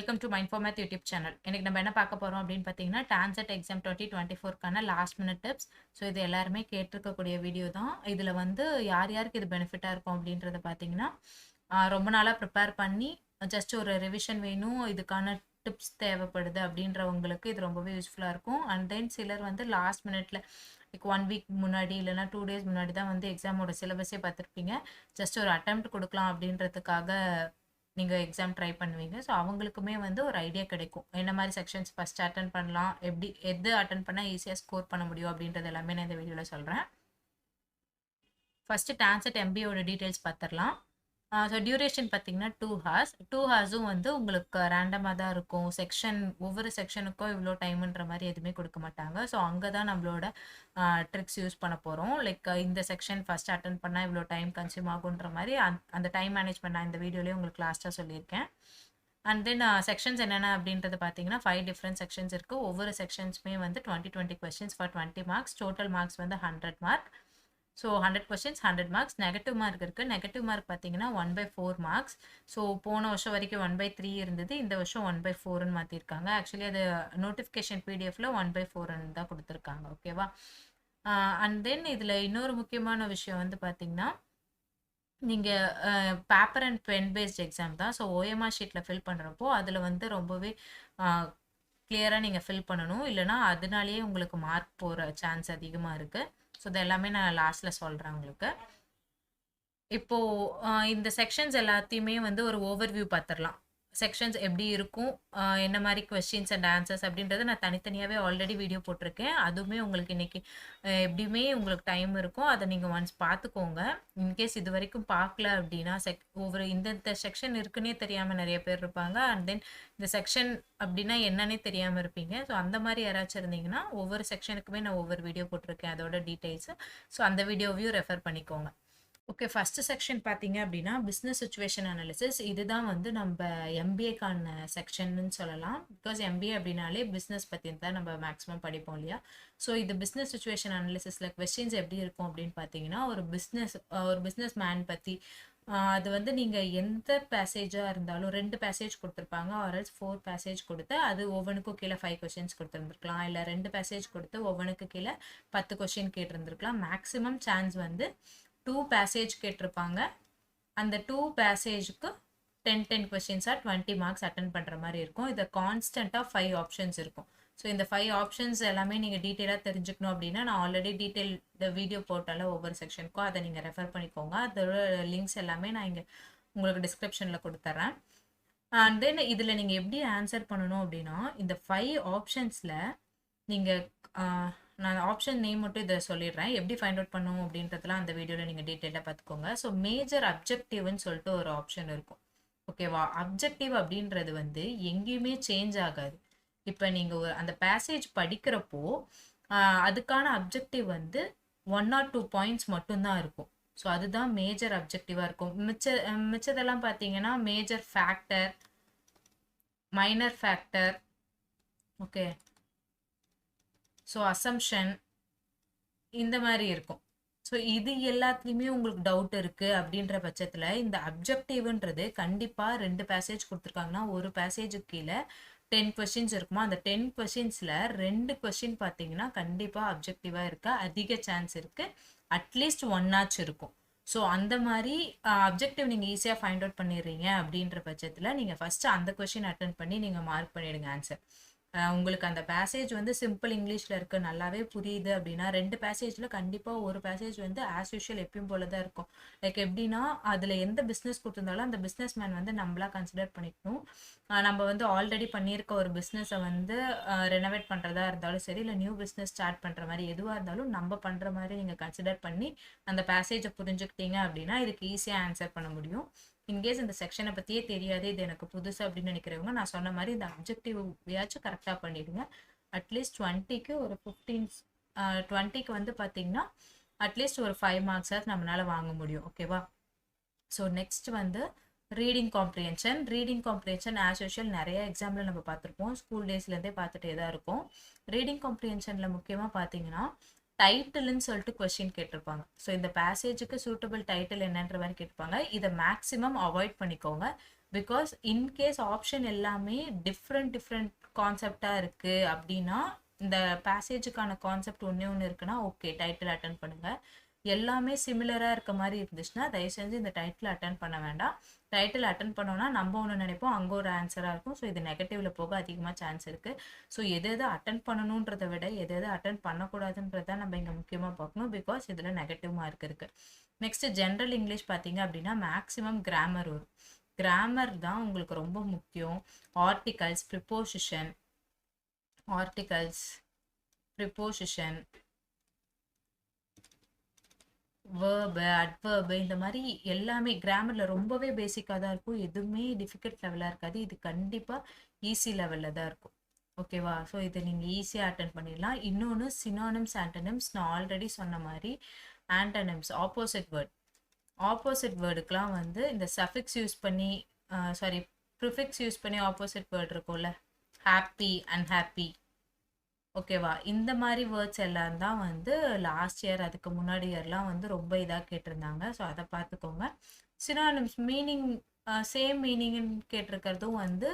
Welcome to mind format YouTube channel. இன்னைக்கு நம்ம என்ன பார்க்க போறோம் அப்படின்னு பார்த்தீங்கன்னா, டான்செட் எக்ஸாம் 2024க்கான லாஸ்ட் மினிட் டிப்ஸ். ஸோ இது எல்லாருமே கேட்டிருக்கக்கூடிய வீடியோ தான். இதில் வந்து யார் யாருக்கு இது பெனிஃபிட்டாக இருக்கும் அப்படின்றத பார்த்தீங்கன்னா, ரொம்ப நாளாக ப்ரிப்பேர் பண்ணி ஜஸ்ட் ஒரு ரிவிஷன் வேணும், இதுக்கான டிப்ஸ் தேவைப்படுது அப்படின்றவங்களுக்கு இது ரொம்பவே யூஸ்ஃபுல்லாக இருக்கும். அண்ட் தென் சிலர் வந்து லாஸ்ட் மினிட்ல லைக் 1 வீக் முன்னாடி இல்லைனா 2 டேஸ் முன்னாடி தான் வந்து எக்ஸாமோட சிலபஸே பார்த்துருப்பீங்க. ஜஸ்ட் ஒரு அட்டெம்ப்ட் கொடுக்கலாம் அப்படின்றதுக்காக நீங்கள் எக்ஸாம் ட்ரை பண்ணுவீங்க. ஸோ அவங்களுக்குமே வந்து ஒரு ஐடியா கிடைக்கும், என்ன மாதிரி செக்ஷன்ஸ் ஃபஸ்ட் அட்டன் பண்ணலாம், எப்படி எது அட்டன் பண்ணால் ஈஸியாக ஸ்கோர் பண்ண முடியும் அப்படின்றது எல்லாமே நான் இந்த வீடியோவில் சொல்கிறேன். ஃபஸ்ட்டு டான்செட் எம்பியோட டீட்டெயில்ஸ் பார்த்துடலாம். ஸோ டியூரேஷன் பார்த்தீங்கன்னா 2 ஹார்ஸ். 2 ஹார்ஸும் வந்து உங்களுக்கு ரேண்டமாக தான் இருக்கும். ஒவ்வொரு செக்ஷனுக்கும் இவ்வளோ டைமுன்ற மாதிரி எதுவுமே கொடுக்க மாட்டாங்க. ஸோ அங்கே தான் நம்மளோட ட்ரிக்ஸ் யூஸ் பண்ண போகிறோம். லைக் இந்த செக்ஷன் ஃபஸ்ட் அட்டன் பண்ணால் இவ்வளோ டைம் கன்சியூம் ஆகுன்ற மாதிரி அந்த டைம் மேனேஜ்மெண்ட் நான் இந்த வீடியோலேயே உங்களுக்கு லாஸ்ட்டாக சொல்லியிருக்கேன். அண்ட் தென் செக்ஷன்ஸ் என்னென்ன அப்படின்றது பார்த்தீங்கன்னா 5 டிஃப்ரெண்ட் செக்ஷன்ஸ் இருக்குது. ஒவ்வொரு செக்ஷன்ஸுமே வந்து 20 questions for 20 marks. Total marks வந்து 100 mark. So 100 questions 100 marks. Negative mark இருக்குது. நெகட்டிவ் மார்க் பார்த்தீங்கன்னா 1/4 மார்க்ஸ். ஸோ போன வருஷம் வரைக்கும் 1/3 இருந்தது, இந்த வருஷம் 1/4ன்னு மாற்றிருக்காங்க. ஆக்சுவலி அது நோட்டிஃபிகேஷன் பிடிஎஃப்ல 1/4ன்னு தான் கொடுத்துருக்காங்க. ஓகேவா? அண்ட் தென் இதில் இன்னொரு முக்கியமான விஷயம் வந்து பார்த்தீங்கன்னா, நீங்கள் paper and pen based exam தான். ஸோ ஓஎம்ஆர் ஷீட்டில் ஃபில் பண்ணுறப்போ அதில் வந்து ரொம்பவே கிளியராக நீங்கள் ஃபில் பண்ணணும், இல்லைனா அதனாலேயே உங்களுக்கு மார்க் போகிற சான்ஸ் அதிகமாக இருக்குது. ஸோ இது எல்லாமே நான் லாஸ்ட்டில் சொல்கிறேன் உங்களுக்கு. இப்போது இந்த செக்ஷன்ஸ் எல்லாத்தையுமே வந்து ஒரு ஓவர்வியூ பார்த்துடலாம். செக்ஷன்ஸ் எப்படி இருக்கும், என்ன மாதிரி கொஸ்டின்ஸ் அண்ட் ஆன்சர்ஸ் அப்படின்றத நான் தனித்தனியாகவே ஆல்ரெடி வீடியோ போட்டிருக்கேன். அதுவுமே உங்களுக்கு இன்றைக்கி எப்படியுமே உங்களுக்கு டைம் இருக்கும், அதை நீங்கள் ஒன்ஸ் பார்த்துக்கோங்க. இன்கேஸ் இது வரைக்கும் பார்க்கல அப்படின்னா ஒவ்வொரு இந்த செக்ஷன் இருக்குன்னே தெரியாமல் நிறைய பேர் இருப்பாங்க. அண்ட் தென் இந்த செக்ஷன் அப்படின்னா என்னன்னே தெரியாமல் இருப்பீங்க. ஸோ அந்த மாதிரி யாராச்சும் இருந்தீங்கன்னா ஒவ்வொரு செக்ஷனுக்குமே நான் ஒவ்வொரு வீடியோ போட்டிருக்கேன், அதோட டீட்டெயில்ஸு. ஸோ அந்த வீடியோவையும் ரெஃபர் பண்ணிக்கோங்க. ஓகே, ஃபஸ்ட்டு செக்ஷன் பார்த்தீங்க அப்படின்னா பிஸ்னஸ் சிச்சுவேஷன் அனாலிசிஸ். இதுதான் வந்து நம்ம எம்பிஏக்கான செக்ஷன்னு சொல்லலாம். பிகாஸ் எம்பிஏ அப்படின்னாலே பிஸ்னஸ் பற்றி தான் நம்ம மேக்ஸிமம் படிப்போம் இல்லையா? ஸோ இது பிஸ்னஸ் சிச்சுவேஷன் அனாலிசிஸில் கொஸ்டின்ஸ் எப்படி இருக்கும் அப்படின்னு பார்த்தீங்கன்னா, ஒரு பிஸ்னஸ் மேன் பற்றி அது வந்து நீங்கள் எந்த பேசேஜாக இருந்தாலும் 2 பேசேஜ் கொடுத்துருப்பாங்க, ஆர்எல்ஸ் 4 பேசேஜ் கொடுத்து அது ஒவ்வொன்றுக்கும் கீழே 5 கொஸ்டின்ஸ் கொடுத்துருந்துருக்கலாம், இல்லை 2 பேசேஜ் கொடுத்து ஒவ்வொன்றுக்கு கீழே 10 கொஸ்டின் கேட்டிருந்துருக்கலாம். மேக்ஸிமம் சான்ஸ் வந்து 2 பேசேஜ் கேட்டிருப்பாங்க. அந்த 2 பேசேஜுக்கு 10 கொஸ்டின்ஸாக 20 மார்க்ஸ் அட்டன் பண்ணுற மாதிரி இருக்கும். இதை கான்ஸ்டண்ட்டாக 5 ஆப்ஷன்ஸ் இருக்கும். ஸோ இந்த 5 ஆப்ஷன்ஸ் எல்லாமே நீங்கள் டீட்டெயிலாக தெரிஞ்சுக்கணும் அப்படின்னா நான் ஆல்ரெடி இந்த வீடியோ போட்டால ஒவ்வொரு செக்ஷனுக்கும் அதை நீங்கள் ரெஃபர் பண்ணிக்கோங்க. அதோட லிங்க்ஸ் எல்லாமே நான் இங்கே உங்களுக்கு டிஸ்கிரிப்ஷனில் கொடுத்துட்றேன். அண்ட் தென் இதில் நீங்கள் எப்படி ஆன்சர் பண்ணணும் அப்படின்னா, இந்த 5 ஆப்ஷன்ஸில் நீங்கள் நான் ஆப்ஷன் நேம் மட்டும் இதை சொல்லிடுறேன், எப்படி ஃபைண்ட் அவுட் பண்ணணும் அப்படின்றதுலாம் அந்த வீடியோவில் நீங்கள் டீட்டெயிலாக பார்த்துக்கோங்க. ஸோ மேஜர் அப்ஜெக்டிவ்னு சொல்லிட்டு ஒரு ஆப்ஷன் இருக்கும். ஓகேவா? அப்ஜெக்டிவ் அப்படின்றது வந்து எங்கேயுமே சேஞ்ச் ஆகாது. இப்போ நீங்கள் அந்த பேசேஜ் படிக்கிறப்போ அதுக்கான அப்ஜெக்டிவ் வந்து 1 or 2 பாயிண்ட்ஸ் மட்டும்தான் இருக்கும். ஸோ அதுதான் மேஜர் அப்ஜெக்டிவாக இருக்கும். மிச்சதெல்லாம் பார்த்தீங்கன்னா major factor, minor factor, okay, so assumption, இந்த மாதிரி இருக்கும். ஸோ இது எல்லாத்துலேயுமே உங்களுக்கு டவுட் இருக்குது அப்படின்ற பட்சத்தில் இந்த அப்ஜெக்டிவ்ன்றது கண்டிப்பாக 2 பேசேஜ் கொடுத்துருக்காங்கன்னா ஒரு பேசேஜுக்கு கீழே 10 கொஸ்டின்ஸ் இருக்குமா, அந்த 10 கொஸ்டின்ஸில் 2 கொஸ்டின் பார்த்தீங்கன்னா கண்டிப்பாக அப்ஜெக்டிவாக இருக்க அதிக சான்ஸ் இருக்குது. அட்லீஸ்ட் 1 ஆச்சு இருக்கும். ஸோ அந்த மாதிரி அப்ஜெக்டிவ் நீங்கள் ஈஸியாக ஃபைண்ட் அவுட் பண்ணிடுறீங்க அப்படின்ற பட்சத்தில் நீங்கள் ஃபஸ்ட்டு அந்த கொஸ்டின் அட்டன் பண்ணி நீங்கள் மார்க் பண்ணிவிடுங்க ஆன்சர். உங்களுக்கு அந்த பேசேஜ் வந்து சிம்பிள் இங்கிலீஷில் இருக்குது, நல்லாவே புரியுது அப்படின்னா 2 பேசேஜில் கண்டிப்பாக ஒரு பேசேஜ் வந்து ஆஸ் யூஷுவல் எப்பயும் போல தான் இருக்கும். லைக் எப்படின்னா அதில் எந்த பிஸ்னஸ் கொடுத்துருந்தாலும் அந்த பிஸ்னஸ் மேன் வந்து நம்மளா கன்சிடர் பண்ணிக்கணும். நம்ம வந்து ஆல்ரெடி பண்ணியிருக்க ஒரு பிஸ்னஸை வந்து ரெனோவேட் பண்ணுறதா இருந்தாலும் சரி, இல்லை நியூ பிஸ்னஸ் ஸ்டார்ட் பண்ணுற மாதிரி எதுவாக இருந்தாலும் நம்ம பண்ணுற மாதிரி நீங்கள் கன்சிடர் பண்ணி அந்த பேசேஜை புரிஞ்சுக்கிட்டீங்க அப்படின்னா இதுக்கு ஈஸியாக ஆன்சர் பண்ண முடியும். இன்கேஸ் இந்த செக்ஷனை பற்றியே தெரியாது, இது எனக்கு புதுசு அப்படின்னு நினைக்கிறவங்க நான் சொன்ன மாதிரி இந்த அப்ஜெக்டிவாச்சும் கரெக்டாக பண்ணிவிடுங்க. அட்லீஸ்ட் 20க்கு ஒரு 20க்கு வந்து பார்த்தீங்கன்னா அட்லீஸ்ட் ஒரு 5 மார்க்ஸாவது நம்மளால் வாங்க முடியும். ஓகேவா? ஸோ நெக்ஸ்ட் வந்து ரீடிங் காம்ப்ரிஹென்ஷன் ஆஸ் யூஷுவல் நிறைய எக்ஸாம்பிள் நம்ம பார்த்துருப்போம், ஸ்கூல் டேஸ்லேருந்தே பார்த்துட்டே தான் இருக்கும். ரீடிங் காம்ப்ரிஹென்ஷனில் முக்கியமாக பார்த்தீங்கன்னா டைட்டில்னு சொல்லிட்டு கொஸ்டின் கேட்டிருப்பாங்க. ஸோ இந்த பேசேஜுக்கு சூட்டபிள் டைட்டில் என்னன்ற மாதிரி கேட்டிருப்பாங்க. இதை மேக்ஸிமம் அவாய்ட் பண்ணிக்கோங்க. பிகாஸ் இன்கேஸ் ஆப்ஷன் எல்லாமே டிஃப்ரெண்ட் கான்செப்டாக இருக்குது அப்படின்னா, இந்த பேசேஜுக்கான கான்செப்ட் ஒன்று இருக்குன்னா ஓகே டைட்டில் அட்டன் பண்ணுங்கள். எல்லாமே சிமிலராக இருக்க மாதிரி இருந்துச்சுன்னா தயவு செஞ்சு இந்த டைட்டில் அட்டன் பண்ண வேண்டாம். டைட்டில் அட்டன் பண்ணோன்னா நம்ம ஒன்று நினைப்போம், அங்கே ஒரு ஆன்சராக இருக்கும். ஸோ இது நெகட்டிவ்ல போக அதிகமாக சான்ஸ் இருக்குது. ஸோ எது எது அட்டன் பண்ணணுன்றதை விட எது எது அட்டன் பண்ணக்கூடாதுன்றத நம்ம இங்கே முக்கியமாக பார்க்கணும். பிகாஸ் இதில் நெகட்டிவ் மார்க் இருக்குது. நெக்ஸ்ட் ஜென்ரல் இங்கிலீஷ் பார்த்தீங்க அப்படின்னா மேக்ஸிமம் கிராமர் வரும். கிராமர் தான் உங்களுக்கு ரொம்ப முக்கியம். ஆர்டிகல்ஸ், ப்ரிப்போசிஷன், வேர்பு, அட்வர்பு, இந்த மாதிரி எல்லாமே கிராமரில் ரொம்பவே பேசிக்காக தான் இருக்கும். எதுவுமே டிஃபிகல்ட் லெவலாக இருக்காது. இது கண்டிப்பாக ஈஸி லெவலில் தான் இருக்கும். ஓகேவா? ஸோ இதை நீங்கள் ஈஸியாக அட்டன் பண்ணிடலாம். இன்னொன்று சினானிம்ஸ், ஆண்டனிம்ஸ். நான் ஆல்ரெடி சொன்ன மாதிரி ஆண்டனிம்ஸ் ஆப்போசிட் வேர்டுக்கெலாம் வந்து இந்த சஃபிக்ஸ் யூஸ் பண்ணி ப்ரிஃபிக்ஸ் யூஸ் பண்ணி ஆப்போசிட் வேர்டு இருக்கும்ல, ஹாப்பி, அன்ஹாப்பி. ஓகேவா? இந்த மாதிரி வேர்ட்ஸ் எல்லாம் தான் வந்து லாஸ்ட் இயர் அதுக்கு முன்னாடி இயர்லாம் வந்து ரொம்ப இதாக கேட்டிருந்தாங்க. ஸோ அதை பார்த்துக்கோங்க. சினானிம்ஸ் மீனிங் சேம் மீனிங்னு கேட்டிருக்கிறதும் வந்து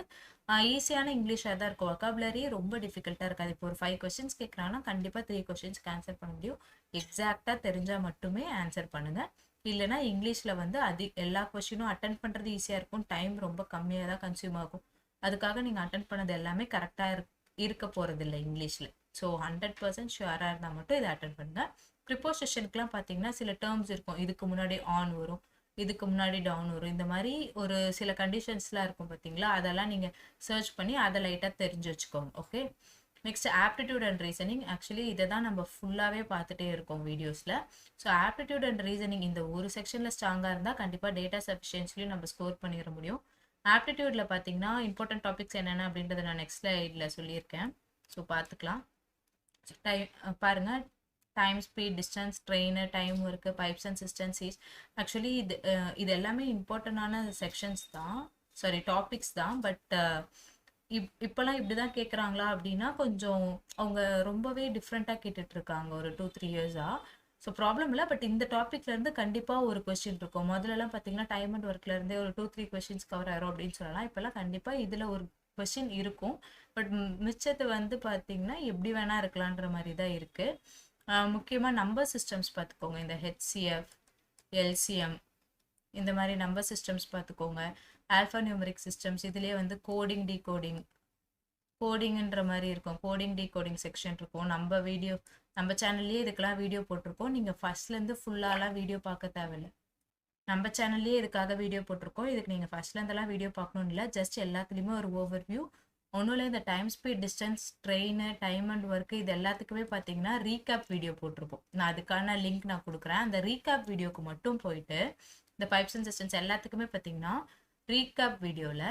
ஈஸியான இங்கிலீஷாக தான் இருக்கும். வொக்காபுலரி ரொம்ப டிஃபிகல்ட்டாக இருக்காது. இப்போ ஒரு 5 கொஸ்டின்ஸ் கேட்குறாங்கன்னா கண்டிப்பாக 3 கொஸ்டின்ஸ்க்கு ஆன்சர் பண்ண முடியும். எக்ஸாக்டாக தெரிஞ்சால் மட்டுமே ஆன்சர் பண்ணுங்கள். இல்லைனா இங்கிலீஷில் வந்து எல்லா கொஸ்டினும் அட்டன் பண்ணுறது ஈஸியாக இருக்கும். டைம் ரொம்ப கம்மியாக தான் கன்சியூம் ஆகும். அதுக்காக நீங்கள் அட்டன் பண்ணது எல்லாமே கரெக்டாக இருக்க போகிறது இல்லை இங்கிலீஷில். ஸோ 100% ஷுவராக இருந்தால் மட்டும் இதை அட்டன் பண்ணுங்கள். ப்ரிப்போசிஷனுக்குலாம் பார்த்தீங்கன்னா சில டேர்ம்ஸ் இருக்கும். இதுக்கு முன்னாடி ஆன் வரும், இதுக்கு முன்னாடி டவுன் வரும். இந்த மாதிரி ஒரு சில கண்டிஷன்ஸ்லாம் இருக்கும் பார்த்தீங்களா, அதெல்லாம் நீங்கள் சர்ச் பண்ணி அதை லைட்டாக தெரிஞ்சு வச்சுக்கோங்க. Okay. Next aptitude and reasoning. Actually இதை தான் நம்ம ஃபுல்லாகவே பார்த்துட்டே இருக்கோம் வீடியோஸில். ஸோ ஆப்டிடியூட் அண்ட் ரீசனிங் இந்த ஒரு செக்ஷனில் ஸ்ட்ராங்காக இருந்தால் கண்டிப்பாக டேட்டா சஃபிஷியன்சிலையும் நம்ம ஸ்கோர் பண்ணிட முடியும். ஆப்டிடியூடில் பார்த்தீங்கன்னா இம்பார்ட்டன்ட் டாபிக்ஸ் என்னென்ன அப்படின்றத நான் நெக்ஸ்ட் ஸ்லைடில் சொல்லியிருக்கேன். ஸோ பார்த்துக்கலாம். பாருங்கள், time, speed, distance, train, time work, pipes and cisterns. Actually இது எல்லாமே இம்பார்ட்டண்டான செக்ஷன்ஸ் தான், டாபிக்ஸ் தான். பட் இப்போலாம் இப்படி தான் கேட்குறாங்களா அப்படின்னா கொஞ்சம் அவங்க ரொம்பவே டிஃப்ரெண்ட்டாக கேட்டுட்ருக்காங்க ஒரு 2-3 இயர்ஸாக. ஸோ ப்ராப்ளம் இல்லை. பட் இந்த டாப்பிக்லேருந்து கண்டிப்பாக ஒரு கொஸ்டின் இருக்கும். முதல்லலாம் பார்த்தீங்கன்னா டைம் அண்ட் ஒர்க்லேருந்தே ஒரு 2-3 கொஸ்டின்ஸ் கவர் ஆயிரும் அப்படின்னு சொல்லலாம். இப்போல்லாம் கண்டிப்பாக இதில் ஒரு கொஸ்டின் இருக்கும். பட் மிச்சத்தை வந்து பார்த்தீங்கன்னா எப்படி வேணால் இருக்கலான்ற மாதிரி தான் இருக்குது. முக்கியமாக நம்பர் சிஸ்டம்ஸ் பார்த்துக்கோங்க. இந்த HCF, LCM இந்த மாதிரி நம்பர் சிஸ்டம்ஸ் பார்த்துக்கோங்க. ஆல்ஃபா நியூமரிக் சிஸ்டம்ஸ், இதுலேயே வந்து கோடிங்ன்ற மாதிரி இருக்கும். கோடிங் டீகோடிங் செக்ஷன் இருக்கும். நம்ம சேனல்லையே இதுக்கெல்லாம் வீடியோ போட்டிருக்கோம். நீங்கள் ஃபர்ஸ்ட்லேருந்து ஃபுல்லாலாம் வீடியோ பார்க்க தேவையில்லை. நம்ம சேனல்லையே இதுக்காக வீடியோ போட்டிருக்கோம். இதுக்கு நீங்கள் ஃபர்ஸ்ட்லேருந்தெல்லாம் வீடியோ பார்க்கணும்னு இல்லை. ஜஸ்ட் எல்லாத்துலேயுமே ஒரு ஓவர்வியூ. ஒன்றும் இல்லை, இந்த time, speed, distance, train, time and work இது எல்லாத்துக்குமே பார்த்தீங்கன்னா ரீகேப் வீடியோ போட்டிருப்போம். நான் அதுக்கான லிங்க் நான் கொடுக்குறேன். அந்த ரீகேப் வீடியோக்கு மட்டும் போயிட்டு இந்த பைப்ஸ் அண்ட் சிஸ்டம்ஸ் எல்லாத்துக்குமே பார்த்தீங்கன்னா ரீகேப் வீடியோவில்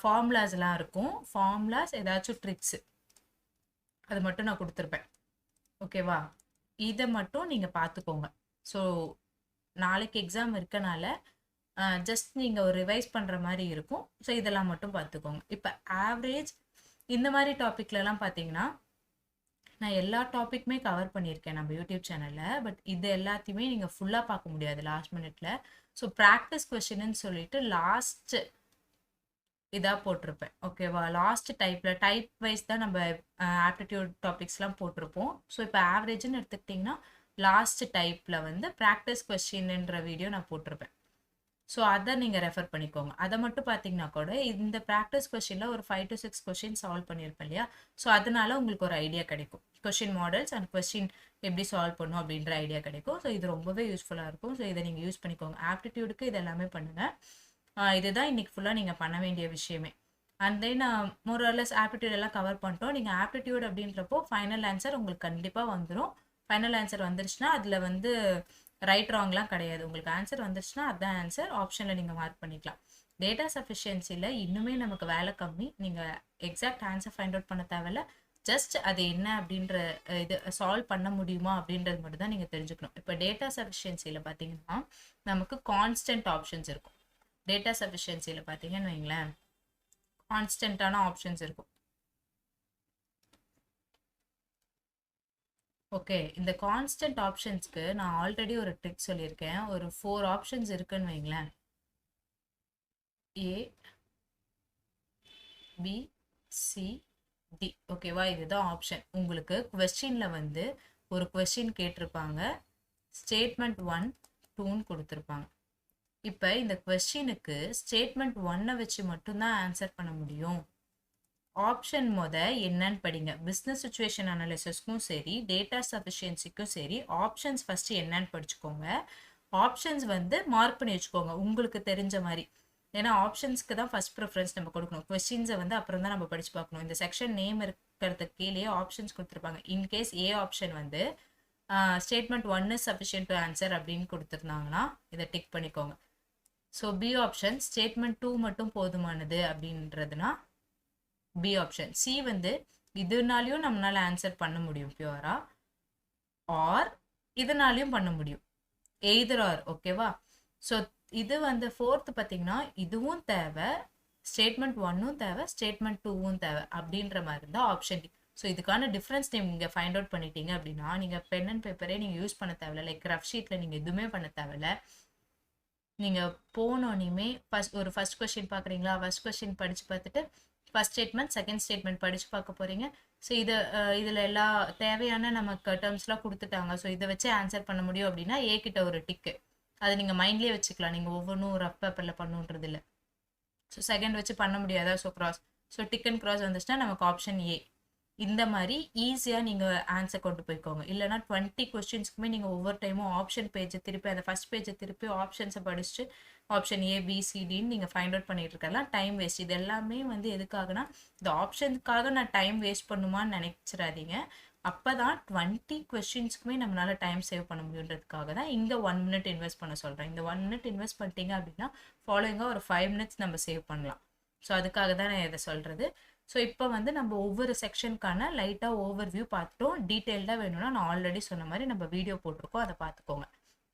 ஃபார்முலாஸ்லாம் இருக்கும். ஃபார்முலாஸ், ஏதாச்சும் ட்ரிக்ஸு, அது மட்டும் நான் கொடுத்துருப்பேன். ஓகேவா? இதை மட்டும் நீங்கள் பார்த்துக்கோங்க. ஸோ நாளைக்கு எக்ஸாம் இருக்கனால ஜஸ்ட் நீங்கள் ஒரு ரிவைஸ் பண்ணுற மாதிரி இருக்கும். ஸோ இதெல்லாம் மட்டும் பார்த்துக்கோங்க. இப்போ ஆவரேஜ் இந்த மாதிரி டாப்பிக்லலாம் பார்த்தீங்கன்னா நான் எல்லா டாப்பிக்குமே கவர் பண்ணியிருக்கேன் நம்ம யூடியூப் சேனலில். பட் இது எல்லாத்தையுமே நீங்கள் ஃபுல்லாக பார்க்க முடியாது லாஸ்ட் மினிட்ல. ஸோ ப்ராக்டிஸ் கொஸ்டின்னு சொல்லிட்டு லாஸ்ட் இதாக போட்டிருப்பேன். ஓகேவா? லாஸ்ட் டைப் வைஸ் தான் நம்ம ஆப்டிடியூட் டாபிக்ஸ்லாம் போட்டிருப்போம். ஸோ இப்போ ஆவரேஜ்னு எடுத்துக்கிட்டிங்கன்னா லாஸ்ட் டைப்பில் வந்து ப்ராக்டிஸ் கொஸ்டின்ன்ற வீடியோ நான் போட்டிருப்பேன். ஸோ அதை நீங்கள் ரெஃபர் பண்ணிக்கோங்க. அதை மட்டும் பார்த்தீங்கன்னா கூட இந்த ப்ராக்டிஸ் கொஸ்டினில் ஒரு 5 to 6 கொஸ்டின் சால்வ் பண்ணியிருப்பேன் இல்லையா? ஸோ அதனால உங்களுக்கு ஒரு ஐடியா கிடைக்கும். கொஸ்டின் மாடல்ஸ் அண்ட் கொஸ்டின் எப்படி சால்வ் பண்ணும் அப்படின்ற ஐடியா கிடைக்கும். ஸோ இது ரொம்பவே யூஸ்ஃபுல்லாக இருக்கும். ஸோ இதை நீங்கள் யூஸ் பண்ணிக்கோங்க. ஆப்டிடியூடுக்கு இது எல்லாமே பண்ணுங்கள். இதுதான் இன்னைக்கு ஃபுல்லாக நீங்கள் பண்ண வேண்டிய விஷயமே. அண்ட் தென் மோரலஸ் ஆப்டிடியூட் எல்லாம் கவர் பண்ணிட்டோம். நீங்கள் ஆப்டிடியூட் அப்படின்றப்போ ஃபைனல் ஆன்சர் உங்களுக்கு கண்டிப்பாக வந்துடும். ஃபைனல் ஆன்சர் வந்துருச்சுன்னா அதில் வந்து ரைட் ராங்லாம் கிடையாது. உங்களுக்கு ஆன்சர் வந்துருச்சுன்னா அதுதான் ஆன்சர். ஆப்ஷனில் நீங்கள் மார்க் பண்ணிக்கலாம். டேட்டா சஃபிஷியன்சியில் இன்னுமே நமக்கு வேலை கம்மி. நீங்கள் எக்ஸாக்ட் ஆன்சர் ஃபைண்ட் அவுட் பண்ண தேவையில்ல. ஜஸ்ட் அது என்ன அப்படின்ற இது சால்வ் பண்ண முடியுமா அப்படின்றது மட்டும் தான் நீங்கள் தெரிஞ்சுக்கணும். இப்போ டேட்டா சஃபிஷியன்சியில் பார்த்தீங்கன்னா நமக்கு கான்ஸ்டன்ட் ஆப்ஷன்ஸ் இருக்கும். டேட்டா சஃபிஷியன்சியில் பார்த்தீங்கன்னு வைங்களேன், கான்ஸ்டன்டான ஆப்ஷன்ஸ் இருக்கும். ஓகே, இந்த கான்ஸ்டன்ட் ஆப்ஷன்ஸ்க்கு நான் ஆல்ரெடி ஒரு ட்ரிக் சொல்லியிருக்கேன். ஒரு 4 ஆப்ஷன்ஸ் இருக்குன்னு வைங்களேன். ஏ பி சி டி. ஓகேவா, இதுதான் ஆப்ஷன். உங்களுக்கு கொஸ்டினில் வந்து ஒரு கொஸ்டின் கேட்டிருப்பாங்க, ஸ்டேட்மெண்ட் 1 2ன்னு கொடுத்துருப்பாங்க. இப்போ இந்த கொஸ்டினுக்கு ஸ்டேட்மெண்ட் 1 வச்சு மட்டும்தான் ஆன்சர் பண்ண முடியும். ஆப்ஷன் என்னன்னு படிங்க. பிஸ்னஸ் சுச்சுவேஷன் அனாலிசிஸ்க்கும் சரி, டேட்டா சஃபிஷியன்சிக்கும் சரி, ஆப்ஷன்ஸ் ஃபர்ஸ்ட் என்னன்னு படிச்சுக்கோங்க. ஆப்ஷன்ஸ் வந்து மார்க் பண்ணி வச்சுக்கோங்க உங்களுக்கு தெரிஞ்ச மாதிரி. ஏன்னா ஆப்ஷன்ஸ்க்கு தான் ஃபர்ஸ்ட் ப்ரிஃபரன்ஸ் நம்ம கொடுக்கணும். கொஸ்டின்ஸை வந்து அப்புறம் தான் நம்ம படிச்சு பார்க்கணும். இந்த செக்ஷன் நேம் இருக்கிறதுக்கு கீழே ஆப்ஷன்ஸ் கொடுத்துருப்பாங்க. இன்கேஸ் ஏ ஆப்ஷன் வந்து statement 1 is sufficient to answer அப்படின்னு கொடுத்துருந்தாங்கன்னா இதை டிக் பண்ணிக்கோங்க. ஸோ பி ஆப்ஷன் ஸ்டேட்மெண்ட் 2 மட்டும் போதுமானது அப்படின்றதுனா பி ஆப்ஷன். சி வந்து இதனாலையும் நம்மளால ஆன்சர் பண்ண முடியும் பியூரா, ஆர் இதனாலையும் பண்ண முடியும், எய்தர் ஆர். ஓகேவா. ஸோ இது வந்து ஃபோர்த்து பார்த்தீங்கன்னா இதுவும் தேவை, ஸ்டேட்மெண்ட் 1ம் தேவை, ஸ்டேட்மெண்ட் 2வும் தேவை அப்படின்ற மாதிரி இருந்தால் ஆப்ஷன் டி. ஸோ இதுக்கான டிஃப்ரென்ஸ் நீங்கள் ஃபைண்ட் அவுட் பண்ணிட்டீங்க அப்படின்னா நீங்கள் பென் அண்ட் பேப்பரே நீங்கள் யூஸ் பண்ண தேவையில்ல. லைக் ரஃப் ஷீட்டில் நீங்கள் எதுவுமே பண்ண தேவையில்ல. நீங்கள் போனோன்னே ஃபர்ஸ்ட் கொஸ்டின் பார்க்குறீங்களா, ஃபர்ஸ்ட் கொஸ்டின் படித்து பார்த்துட்டு ஃபர்ஸ்ட் ஸ்டேட்மெண்ட் செகண்ட் ஸ்டேட்மெண்ட் படித்து பார்க்க போகிறீங்க. ஸோ இதில் எல்லா தேவையான நமக்கு டேர்ம்ஸ்லாம் கொடுத்துட்டாங்க. ஸோ இதை வச்சு ஆன்சர் பண்ண முடியும் அப்படின்னா ஏ கிட்ட ஒரு டிக்கு, அதை நீங்கள் மைண்ட்லேயே வச்சுக்கலாம். நீங்கள் ஒவ்வொன்றும் ரஃப் பேப்பரில் பண்ணுன்றது இல்லை. ஸோ செகண்ட் வச்சு பண்ண முடியாதா, so cross. So tick and cross வந்துச்சுன்னா நமக்கு ஆப்ஷன் ஏ. இந்த மாதிரி ஈஸியாக நீங்கள் ஆன்சர் கொண்டு போய்க்கோங்க. இல்லைனா 20 கொஸ்டின்ஸ்க்குமே நீங்கள் ஒவ்வொரு டைமும் ஆப்ஷன் பேஜை திருப்பி அந்த ஃபர்ஸ்ட் பேஜை திருப்பி ஆப்ஷன்ஸை படிச்சுட்டு ஆப்ஷன் ஏ பி சி டின்னு நீங்கள் ஃபைண்ட் அவுட் பண்ணிட்டு இருக்கலாம். Time waste. இது எல்லாமே வந்து எதுக்காகனா இந்த ஆப்ஷனுக்காக நான் டைம் வேஸ்ட் பண்ணுமான்னு நினைச்சிடாதீங்க. அப்போ தான் 20 கொஸ்டின்ஸ்க்குமே நம்மளால டைம் சேவ் பண்ண முடியுன்றதுக்காக தான் இங்கே 1 மினிட் இன்வெஸ்ட் பண்ண சொல்கிறேன். இந்த 1 மினிட் இன்வெஸ்ட் பண்ணிட்டீங்க அப்படின்னா ஃபாலோயிங்காக ஒரு 5 மினிட்ஸ் நம்ம சேவ் பண்ணலாம். ஸோ அதுக்காக தான் நான் இதை சொல்கிறது. ஸோ இப்போ வந்து நம்ம ஒவ்வொரு செக்ஷனுக்கான லைட்டாக ஓவர்வியூ பார்த்துட்டோம். டீட்டெயில்டாக வேணும்னா நான் ஆல்ரெடி சொன்ன மாதிரி நம்ம வீடியோ போட்டிருக்கோம், அதை பார்த்துக்கோங்க.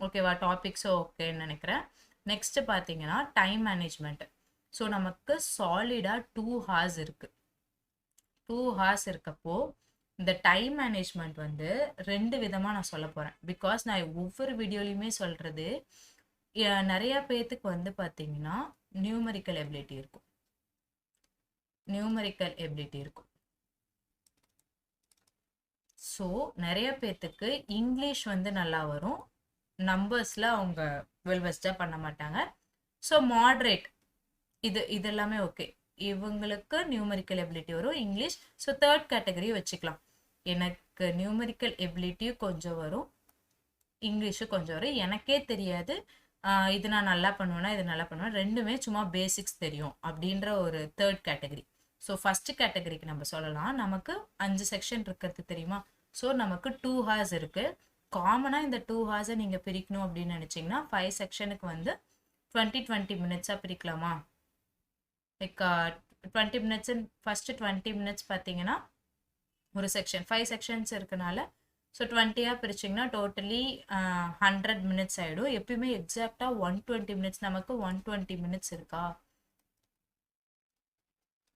ஓகேவா, டாபிக்ஸும் ஓகேன்னு நினைக்கிறேன். நெக்ஸ்ட்டு பார்த்தீங்கன்னா டைம் மேனேஜ்மெண்ட். ஸோ நமக்கு சாலிடாக 2 ஹார்ஸ் இருக்குது. 2 ஹார்ஸ் இருக்கப்போ இந்த டைம் மேனேஜ்மெண்ட் வந்து 2 விதமாக நான் சொல்ல போகிறேன். பிகாஸ் நான் ஒவ்வொரு வீடியோலையுமே சொல்கிறது நிறைய பேர்த்துக்கு வந்து பார்த்தீங்கன்னா நியூமரிக்கல் எபிலிட்டி இருக்கும். ஸோ நிறைய பேர்த்துக்கு இங்கிலீஷ் வந்து நல்லா வரும், நம்பர்ஸில் அவங்க வெல்வெஸ்டாக பண்ண மாட்டாங்க. ஸோ மாட்ரேட் இதெல்லாமே ஓகே. இவங்களுக்கு நியூமரிக்கல் எபிலிட்டி வரும், இங்கிலீஷ். ஸோ தேர்ட் கேட்டகரி வச்சுக்கலாம். எனக்கு நியூமரிக்கல் எபிலிட்டியும் கொஞ்சம் வரும், இங்கிலீஷும் கொஞ்சம் வரும். எனக்கே தெரியாது இது நான் நல்லா பண்ணுவேன்னா இது நல்லா பண்ணுவேன், ரெண்டுமே சும்மா பேசிக்ஸ் தெரியும் அப்படின்ற ஒரு தேர்ட் கேட்டகரி. ஸோ ஃபர்ஸ்ட் கேட்டகரிக்கு நம்ம சொல்லலாம். நமக்கு 5 செக்ஷன் இருக்கிறது தெரியுமா. ஸோ நமக்கு 2 ஹார்ஸ் இருக்குது. காமனாக இந்த 2 ஹார்ஸை நீங்கள் பிரிக்கணும் அப்படின்னு நினச்சிங்கன்னா 5 செக்ஷனுக்கு வந்து 20 மினிட்ஸாக பிரிக்கலாமா. லைக் 20 மினிட்ஸ் ஃபஸ்ட்டு 20 மினிட்ஸ் பார்த்தீங்கன்னா ஒரு செக்ஷன் 5 செக்ஷன்ஸ் இருக்கனால ஸோ 20ஆக பிரிச்சிங்கன்னா டோட்டலி 100 மினிட்ஸ் ஆகிடும். எப்பயுமே எக்ஸாக்டாக 120 மினிட்ஸ், நமக்கு 120 மினிட்ஸ் இருக்கா.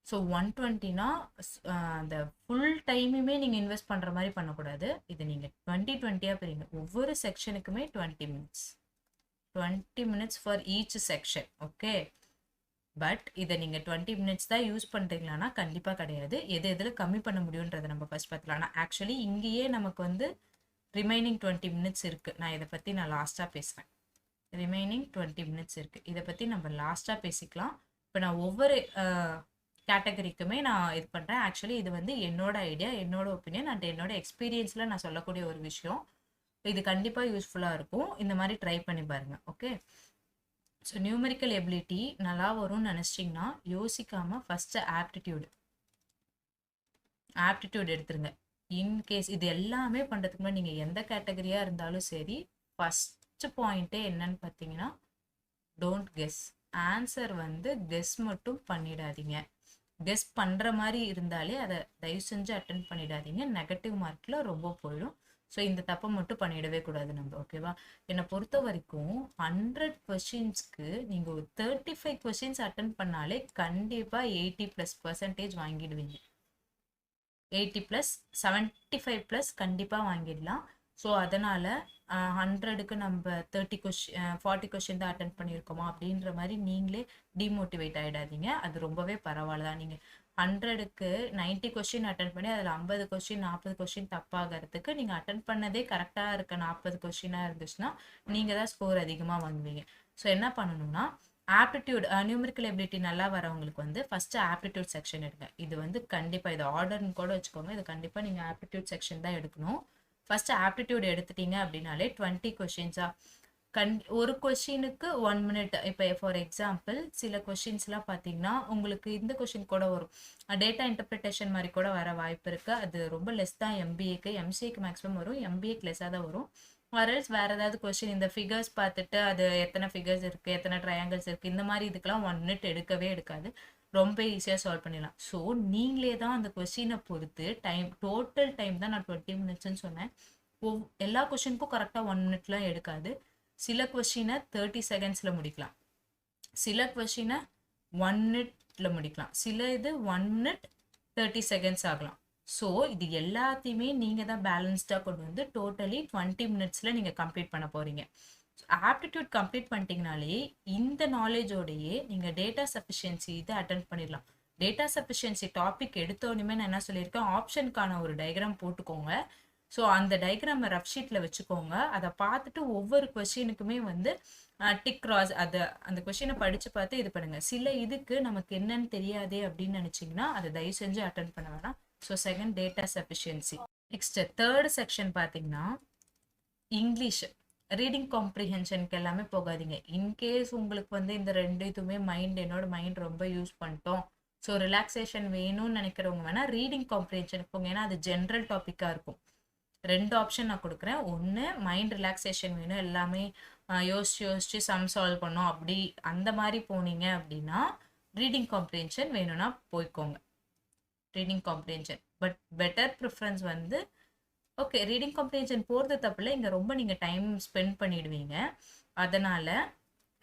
ஸோ 120னா அந்த ஃபுல் டைமுமே நீங்கள் இன்வெஸ்ட் பண்ணுற மாதிரி பண்ணக்கூடாது. இது நீங்கள் 20-20ஆக பிரிங்க. ஒவ்வொரு செக்ஷனுக்குமே 20 minutes for each section. Okay, but இதை நீங்கள் 20 மினிட்ஸ் தான் யூஸ் பண்ணுறீங்களான்னா கண்டிப்பாக கிடையாது. எதில் கம்மி பண்ண முடியுன்றதை நம்ம ஃபர்ஸ்ட் பார்த்துக்கலாம். ஆனால் ஆக்சுவலி இங்கேயே நமக்கு வந்து ரிமைனிங் 20 மினிட்ஸ் இருக்குது. நான் இதை பற்றி நான் லாஸ்ட்டாக பேசுகிறேன். ரிமைனிங் 20 மினிட்ஸ் இருக்குது, இதை பற்றி நம்ம லாஸ்ட்டாக பேசிக்கலாம். இப்போ நான் ஒவ்வொரு கேட்டகரிக்குமே நான் இது பண்ணுறேன். ஆக்சுவலி இது வந்து என்னோட ஐடியா, என்னோட ஒப்பீனியன் அண்ட் என்னோட எக்ஸ்பீரியன்ஸில் நான் சொல்லக்கூடிய ஒரு விஷயம். இது கண்டிப்பாக யூஸ்ஃபுல்லாக இருக்கும். இந்த மாதிரி ட்ரை பண்ணி பாருங்கள். ஓகே, ஸோ நியூமரிக்கல் எபிலிட்டி நல்லா வரும்னு நினச்சிட்டிங்கன்னா யோசிக்காமல் ஃபஸ்ட்டு ஆப்டிடியூட் எடுத்துருங்க. இன்கேஸ் இது எல்லாமே பண்ணுறதுக்கு முன்னாடி நீங்கள் எந்த கேட்டகரியாக இருந்தாலும் சரி, ஃபஸ்ட்டு பாயிண்ட்டே என்னன்னு பார்த்தீங்கன்னா டோன்ட் கெஸ். ஆன்சர் வந்து கெஸ் மட்டும் பண்ணிடாதீங்க. கெஸ் பண்ணுற மாதிரி இருந்தாலே அதை தயவு செஞ்சு அட்டென்ட் பண்ணிடாதீங்க. நெகட்டிவ் மார்க்கில் ரொம்ப போயிடும். ஸோ இந்த தப்பை மட்டும் பண்ணிடவே கூடாது நம்ம. ஓகேவா, என்னை பொறுத்த வரைக்கும் 100 கொஸ்டின்ஸ்க்கு நீங்கள் ஒரு 35 கொஸ்டின்ஸ் அட்டன் பண்ணாலே கண்டிப்பாக 80+% வாங்கிடுவீங்க. 80+, 75+ கண்டிப்பாக வாங்கிடலாம். ஸோ அதனால் 100க்கு நம்ம 40 கொஸ்டின் தான் அட்டன் பண்ணியிருக்கோமா அப்படின்ற மாதிரி நீங்களே டிமோட்டிவேட் ஆகிடாதீங்க. அது ரொம்பவே பரவாயில்ல தான். நீங்கள் 100க்கு 90 கொஸ்டின் அட்டன் பண்ணி அதில் 50 கொஸ்டின் 40 கொஸ்டின் தப்பாகிறதுக்கு நீங்கள் அட்டன் பண்ணதே கரெக்டாக இருக்க 40 கொஸ்டினாக இருந்துச்சுன்னா நீங்கள் தான் ஸ்கோர் அதிகமாக வாங்குவீங்க. ஸோ என்ன பண்ணணும்னா ஆப்டிடியூட் நியூமெரிக்கல் எபிலிட்டி நல்லா வரவங்களுக்கு வந்து ஃபர்ஸ்ட் ஆப்டிடியூட் செக்ஷன் எடுங்க. இது வந்து கண்டிப்பாக இது ஆர்டர்னு கூட வச்சுக்கோங்க. இது கண்டிப்பாக நீங்கள் ஆப்டிடியூட் செக்ஷன் தான் எடுக்கணும். ஃபர்ஸ்ட் ஆப்டிடியூட் எடுத்துட்டீங்க அப்படின்னாலே 20 கொஷின்ஸா ஒரு கொஷினுக்கு 1 மினிட். இப்போ ஃபார் எக்ஸாம்பிள் சில கொஷின்ஸ்லாம் பார்த்தீங்கன்னா உங்களுக்கு இந்த கொஷின் கூட வரும், டேட்டா இன்டர்பிரிட்டேஷன் மாதிரி கூட வர வாய்ப்பு இருக்குது. அது ரொம்ப லெஸ் தான் எம்பிஏக்கு. எம்சிஏக்கு மேக்ஸிமம் வரும், எம்பிஏக்கு லெஸ்ஸாக தான் வரும். வரல்ஸ் வேற ஏதாவது கொஸ்டின் இந்த ஃபிகர்ஸ் பார்த்துட்டு அது எத்தனை ஃபிகர்ஸ் இருக்கு, எத்தனை ட்ரையாங்கிள்ஸ் இருக்கு, இந்த மாதிரி இதுக்கெல்லாம் 1 மினிட் எடுக்கவே எடுக்காது. ரொம்ப ஈஸியாக சால்வ் பண்ணிடலாம். ஸோ நீங்களே தான் அந்த கொஸ்டினை பொறுத்து டோட்டல் டைம் தான் நான் 20 மினிட்ஸ்ன்னு சொன்னேன். எல்லா கொஸ்டினுக்கும் கரெக்டாக 1 மினிட்லாம் எடுக்காது. சில கொஸ்டினை 30 செகண்ட்ஸில் முடிக்கலாம், சில கொஸ்டினை 1 மினிட்ல முடிக்கலாம், சில இது 1 மினிட் 30 செகண்ட்ஸ் ஆகலாம். ஸோ இது எல்லாத்தையுமே நீங்கள் தான் பேலன்ஸ்டாக கொண்டு வந்து டோட்டலி 20 மினிட்ஸில் நீங்கள் கம்ப்ளீட் பண்ண போகிறீங்க. ஆப்டிடியூட் கம்ப்ளீட் பண்ணிட்டீங்கனாலே இந்த நாலேஜோடையே நீங்கள் டேட்டா சஃபிஷியன்சி இதை அட்டென்ட் பண்ணிடலாம். டேட்டா சஃபிஷியன்சி டாபிக் எடுத்தோடனே நான் என்ன சொல்லியிருக்கேன், ஆப்ஷனுக்கான ஒரு டயக்ராம் போட்டுக்கோங்க. ஸோ அந்த டயக்ராமை ரஃப் ஷீட்டில் வச்சுக்கோங்க. அதை பார்த்துட்டு ஒவ்வொரு கொஸ்டினுக்குமே வந்து டிக் கிராஸ் அந்த கொஸ்டினை படித்து பார்த்து இது பண்ணுங்கள். சில இதுக்கு நமக்கு என்னன்னு தெரியாதே அப்படின்னு நினச்சிங்கன்னா அதை தயவு செஞ்சு அட்டென்ட் பண்ண வேணாம். So second data sufficiency. Next third section பார்த்தீங்கன்னா இங்கிலீஷ் ரீடிங் காம்ப்ரிஹென்ஷனுக்கு எல்லாமே போகாதீங்க. இன்கேஸ் உங்களுக்கு வந்து இந்த ரெண்டு இதுவுமே என்னோட மைண்ட் ரொம்ப யூஸ் பண்ணிட்டோம், ஸோ ரிலாக்ஸேஷன் வேணும்னு நினைக்கிறவங்க வேணால் ரீடிங் காம்ப்ரிஹென்ஷனுக்கு போங்க. ஏன்னா அது ஜென்ரல் டாப்பிக்காக இருக்கும். 2 ஆப்ஷன் நான் கொடுக்குறேன். ஒன்று மைண்ட் ரிலாக்ஸேஷன் வேணும், எல்லாமே யோசிச்சு சம் சால்வ் பண்ணோம் அப்படி அந்த மாதிரி போனீங்க அப்படின்னா ரீடிங் காம்ப்ரிஹென்ஷன் வேணும்னா போய்க்கோங்க, reading comprehension. But better preference வந்து ஓகே ரீடிங் காம்ப்ரிஹென்ஷன் போகிறது தப்பில்லை, இங்கே ரொம்ப நீங்கள் டைம் ஸ்பெண்ட் பண்ணிடுவீங்க. அதனால்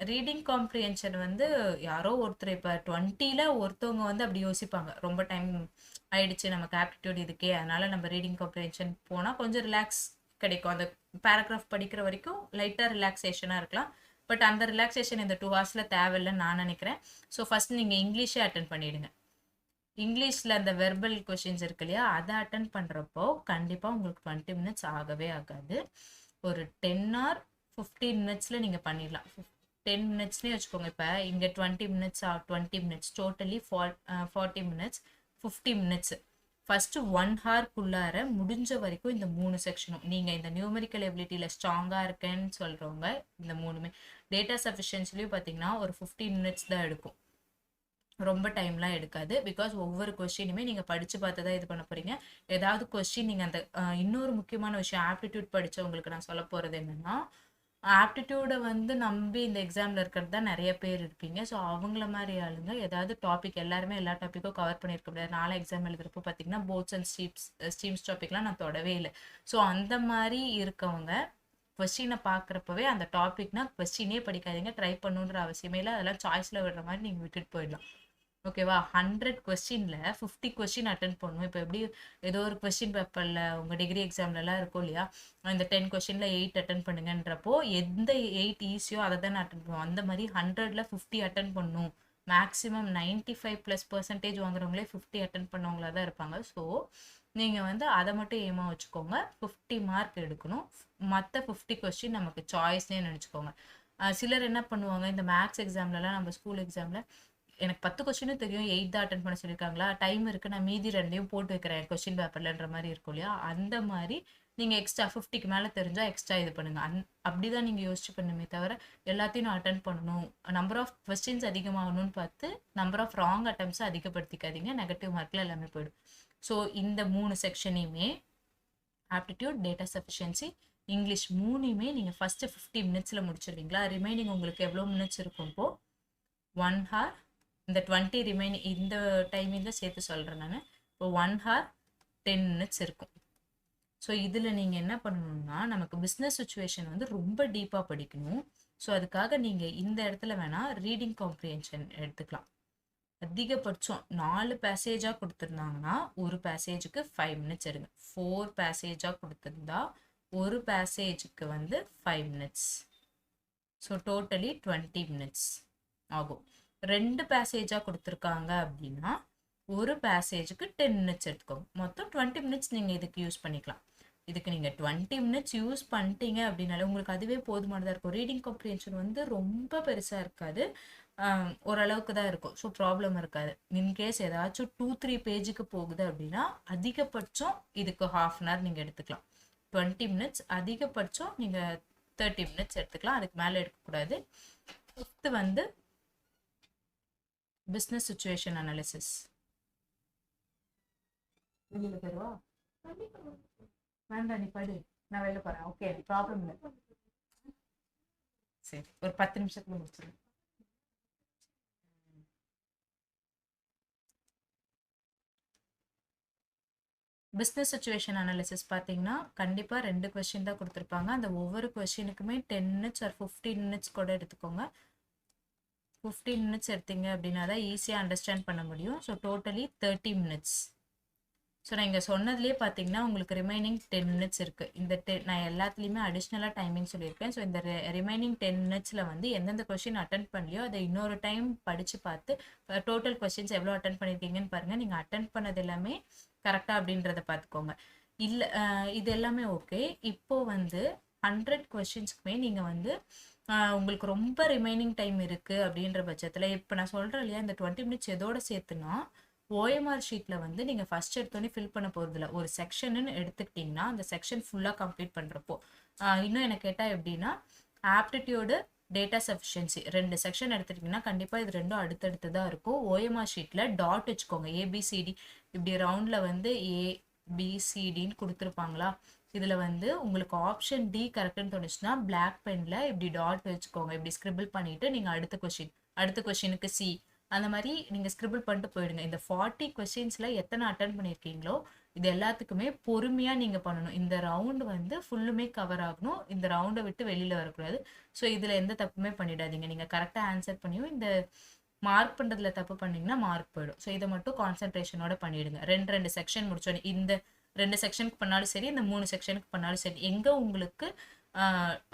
ரீடிங் காம்ப்ரிஹென்ஷன் வந்து யாரோ ஒருத்தர் இப்போ 20ல் ஒருத்தவங்க வந்து அப்படி யோசிப்பாங்க, ரொம்ப டைம் ஆயிடுச்சு நமக்கு ஆப்டிடியூட் இதுக்கே, அதனால் நம்ம ரீடிங் காம்ப்ரிஹென்ஷன் போனால் கொஞ்சம் ரிலாக்ஸ் கிடைக்கும். அந்த பேராகிராஃப் படிக்கிற வரைக்கும் லைட்டாக ரிலாக்ஸேஷனாக இருக்கலாம். பட் அந்த ரிலாக்ஸேஷன் இந்த 2 ஹவர்ஸில் தேவையில்லைன்னு நான் நினைக்கிறேன். ஸோ ஃபஸ்ட் நீங்கள் இங்கிலீஷே அட்டன் பண்ணிவிடுங்க. இங்கிலீஷில் அந்த வெர்பல் கொஷின்ஸ் இருக்கு இல்லையா, அதை அட்டன் பண்ணுறப்போ கண்டிப்பாக உங்களுக்கு 20 மினிட்ஸ் ஆகவே ஆகாது. ஒரு 10 or 15 மினிட்ஸில் நீங்கள் பண்ணிடலாம். 10 மினிட்ஸ்லேயே வச்சுக்கோங்க. இப்போ இங்கே 20 minutes totally 40 minutes 50 minutes. First 1 ஹவர்க்குள்ளார முடிஞ்ச வரைக்கும் இந்த 3 செக்ஷனும் நீங்கள் இந்த நியூமெரிக்கல் எபிலிட்டியில் ஸ்ட்ராங்காக இருக்கேன்னு சொல்கிறவங்க இந்த 3மே டேட்டா சஃபிஷியன்சிலையும் பார்த்தீங்கன்னா ஒரு 15 மினிட்ஸ் தான் எடுக்கும், ரொம்ப டைம்லாம் எடுக்காது. பிகாஸ் ஒவ்வொரு கொஸ்டினுமே நீங்கள் படித்து பார்த்து தான் இது பண்ண போகிறீங்க. ஏதாவது கொஸ்டின் நீங்கள் அந்த இன்னொரு முக்கியமான விஷயம் ஆப்டிடியூட் படித்தவங்களுக்கு நான் சொல்ல போகிறது என்னென்னா, ஆப்டிடியூடை வந்து நம்பி இந்த எக்ஸாமில் இருக்கிறது தான் நிறைய பேர் இருப்பீங்க. ஸோ அவங்கள மாதிரி ஆளுங்க ஏதாவது டாபிக், எல்லாருமே எல்லா டாப்பிக்கும் கவர் பண்ணியிருக்க முடியாது. 4 எக்ஸாம் எழுதுறப்போ பார்த்தீங்கன்னா போட்ஸ் அண்ட் ஸ்ட்ரீம்ஸ் டாப்பிக்லாம் நான் தொடவே இல்லை. ஸோ அந்த மாதிரி இருக்கவங்க கொஸ்டினை பார்க்குறப்பவே அந்த டாபிக்னா கொஸ்டினே படிக்காதீங்க, ட்ரை பண்ணுன்ற அவசியமே இல்லை. அதெல்லாம் சாய்ஸில் விடுற மாதிரி நீங்கள் விட்டுட்டு போயிடலாம். ஓகேவா? 100 கொஸ்டினில் 50 கொஸ்டின் அட்டன் பண்ணணும். இப்போ எப்படி ஏதோ ஒரு கொஸ்டின் பேப்பரில் உங்கள் டிகிரி எக்ஸாம்லலாம் இருக்கும் இல்லையா, இந்த 10 கொஸ்டினில் 8 அட்டன் பண்ணுங்கன்றப்போ எந்த 8 ஈஸியோ அதை தானே அட்டன் பண்ணுவோம். அந்த மாதிரி 100ல் 50 அட்டன் பண்ணணும். மேக்ஸிமம் 95+% வாங்குறவங்களே 50 அட்டன் பண்ணவங்களா தான் இருப்பாங்க. ஸோ நீங்கள் வந்து அதை மட்டும் ஏமா வச்சுக்கோங்க, 50 மார்க் எடுக்கணும். மற்ற 50 கொஸ்டின் நமக்கு சாய்ஸ்னே நினச்சிக்கோங்க. சிலர் என்ன பண்ணுவாங்க, இந்த மேக்ஸ் எக்ஸாம்லலாம் நம்ம ஸ்கூல் எக்ஸாமில் எனக்கு 10 கொஸ்டினும் தெரியும், 8 தான் அட்டன் பண்ண சொல்லியிருக்காங்களா, டைம் இருக்குது, நான் மீதி 2யும் போட்டு வைக்கிறேன் கொஸ்டின் பேப்பர்லன்ற மாதிரி இருக்கும் இல்லையா. அந்த மாதிரி நீங்கள் எக்ஸ்ட்ரா 50க்கு மேலே தெரிஞ்சால் எக்ஸ்ட்ரா இது பண்ணுங்கள். அப்படி தான் நீங்கள் யோசிச்சு பண்ணுமே தவிர எல்லாத்தையும் நான் அட்டன் பண்ணணும், நம்பர் ஆஃப் கொஸ்டின்ஸ் அதிகமாகணும்னு பார்த்து நம்பர் ஆஃப் ராங் அட்டம்ஸை அதிகப்படுத்திக்காதீங்க, நெகட்டிவ் மார்க்கில் எல்லாமே போயிடும். ஸோ இந்த 3 செக்ஷனையுமே ஆப்டிடியூட், டேட்டா சஃபிஷியன்சி, இங்கிலீஷ் 3யுமே நீங்கள் ஃபஸ்ட்டு 50 மினிட்ஸில் முடிச்சிருவீங்களா. ரிமைனிங் உங்களுக்கு எவ்வளோ மினிட்ஸ் இருக்கும்போ 1 hour, இந்த 20 ரிமைனிங் இந்த டைமிங் தான் சேர்த்து சொல்கிறேன் நான். இப்போ 1 hour 10 மினிட்ஸ் இருக்கும். ஸோ இதில் நீங்கள் என்ன பண்ணணும்னா, நமக்கு பிஸ்னஸ் சுச்சுவேஷன் வந்து ரொம்ப டீப்பாக படிக்கணும். ஸோ அதுக்காக நீங்கள் இந்த இடத்துல வேணால் ரீடிங் காம்ப்ரிஹென்ஷன் எடுத்துக்கலாம். அதிகபட்சம் 4 பேசேஜாக கொடுத்துருந்தாங்கன்னா ஒரு பேசேஜுக்கு 5 மினிட்ஸ் எடுங்க. 4 பேசேஜாக கொடுத்துருந்தா ஒரு பேசேஜுக்கு வந்து 5 மினிட்ஸ். ஸோ டோட்டலி 20 மினிட்ஸ் ஆகும். 2 பேசேஜாக கொடுத்துருக்காங்க அப்படின்னா ஒரு பேசேஜுக்கு 10 மினிட்ஸ் எடுத்துக்கோங்க. மொத்தம் 20 மினிட்ஸ் நீங்கள் இதுக்கு யூஸ் பண்ணிக்கலாம். இதுக்கு நீங்கள் 20 மினிட்ஸ் யூஸ் பண்ணிட்டீங்க அப்படின்னாலே உங்களுக்கு அதுவே போதுமானதாக இருக்கும். ரீடிங் காம்ப்ரிஹென்ஷன் வந்து ரொம்ப பெருசாக இருக்காது, ஓரளவுக்கு தான் இருக்கும். ஸோ ப்ராப்ளம் இருக்காது. இன்கேஸ் ஏதாச்சும் 2-3 பேஜுக்கு போகுது அப்படின்னா அதிகபட்சம் இதுக்கு 1/2 hour நீங்கள் எடுத்துக்கலாம். 20 மினிட்ஸ், அதிகபட்சம் நீங்கள் 30 மினிட்ஸ் எடுத்துக்கலாம், அதுக்கு மேலே எடுக்கக்கூடாது. 5th வந்து பிஸ்னஸ் சிச்சுவேஷன் அனாலிசிஸ். வெளியில் போயிடுவா வேண்டாம், நீ படு, நான் வெளில போகிறேன். ஓகே, ப்ராப்ளம் இல்லை. சரி, ஒரு 10 நிமிஷத்துல முடிச்சிடும். பிஸ்னஸ் சிச்சுவேஷன் அனாலிசிஸ் பார்த்தீங்கன்னா கண்டிப்பாக 2 கொஸ்டின் தான் கொடுத்துருப்பாங்க. அந்த ஒவ்வொரு கொஸ்டினுக்குமே 10 மினிட்ஸ் ஆர் 15 மினிட்ஸ் கூட எடுத்துக்கோங்க. 15 மினிட்ஸ் எடுத்தீங்க அப்படின்னா தான் ஈஸியாக அண்டர்ஸ்டாண்ட் பண்ண முடியும். So totally 30 minutes. ஸோ நான் இங்கே சொன்னதுலேயே பார்த்தீங்கன்னா உங்களுக்கு ரிமைனிங் 10 மினிட்ஸ் இருக்குது. இந்த நான் எல்லாத்துலேயுமே அடிஷ்னலாக டைமிங் சொல்லியிருக்கேன். ஸோ இந்த ரிமைனிங் 10 மினிட்ஸில் வந்து எந்தெந்த கொஸ்டின் அட்டன் பண்ணலையோ அதை இன்னொரு டைம் படித்து பார்த்து டோட்டல் கொஸ்டின்ஸ் எவ்வளோ அட்டன் பண்ணியிருக்கீங்கன்னு பாருங்கள். நீங்கள் அட்டன் பண்ணது எல்லாமே கரெக்டாக அப்படின்றத பார்த்துக்கோங்க. இல்லை, இது எல்லாமே ஓகே. இப்போது வந்து 100 கொஸ்டின்ஸ்க்குமே நீங்கள் வந்து உங்களுக்கு ரொம்ப ரிமைனிங் டைம் இருக்குது அப்படின்ற பட்சத்தில் இப்போ நான் சொல்கிறேன் இல்லையா, இந்த 20 மினிட்ஸ் எதோட சேர்த்துனா ஓஎம்ஆர் ஷீட்டில் வந்து நீங்கள் ஃபஸ்ட் எடுத்தோடனே ஃபில் பண்ண போகிறதில்ல. ஒரு செக்ஷன்னு எடுத்துக்கிட்டிங்கன்னா அந்த செக்ஷன் ஃபுல்லாக கம்ப்ளீட் பண்ணுறப்போ இன்னும் எனக்கு கேட்டால் எப்படின்னா ஆப்டிடியூடு, டேட்டா சஃபிஷியன்சி 2 செக்ஷன் எடுத்துட்டிங்கன்னா கண்டிப்பாக இது ரெண்டும் அடுத்தடுத்து தான் இருக்கும். ஓஎம்ஆர் ஷீட்டில் டாட் வச்சுக்கோங்க. ஏபிசிடி இப்படி ரவுண்டில் வந்து ஏபிசிடின்னு கொடுத்துருப்பாங்களா, இதில் வந்து உங்களுக்கு ஆப்ஷன் டி கரெக்டுன்னு தோணுச்சுன்னா பிளாக் பெனில் இப்படி டாட் வச்சுக்கோங்க. இப்படி ஸ்கிரிபிள் பண்ணிவிட்டு நீங்கள் அடுத்த கொஷினுக்கு சி அந்த மாதிரி நீங்கள் ஸ்கிரிபிள் பண்ணிட்டு போயிடுங்க. இந்த 40 கொஸ்டின்ஸில் எத்தனை அட்டன் பண்ணியிருக்கீங்களோ இது எல்லாத்துக்குமே பொறுமையாக நீங்கள் பண்ணணும். இந்த ரவுண்டு வந்து ஃபுல்லுமே கவர் ஆகணும், இந்த ரவுண்டை விட்டு வெளியில் வரக்கூடாது. ஸோ இதில் எந்த தப்புமே பண்ணிடாதீங்க. நீங்கள் கரெக்டாக ஆன்சர் பண்ணியும் இந்த மார்க் பண்ணுறதுல தப்பு பண்ணிங்கன்னா மார்க் போயிடும். ஸோ இதை மட்டும் கான்சன்ட்ரேஷனோட பண்ணிவிடுங்க. 2 செக்ஷன் முடிச்சோன்னே இந்த 2 செக்ஷனுக்கு பண்ணாலும் சரி, இந்த 3 செக்ஷனுக்கு பண்ணாலும் சரி, எங்கே உங்களுக்கு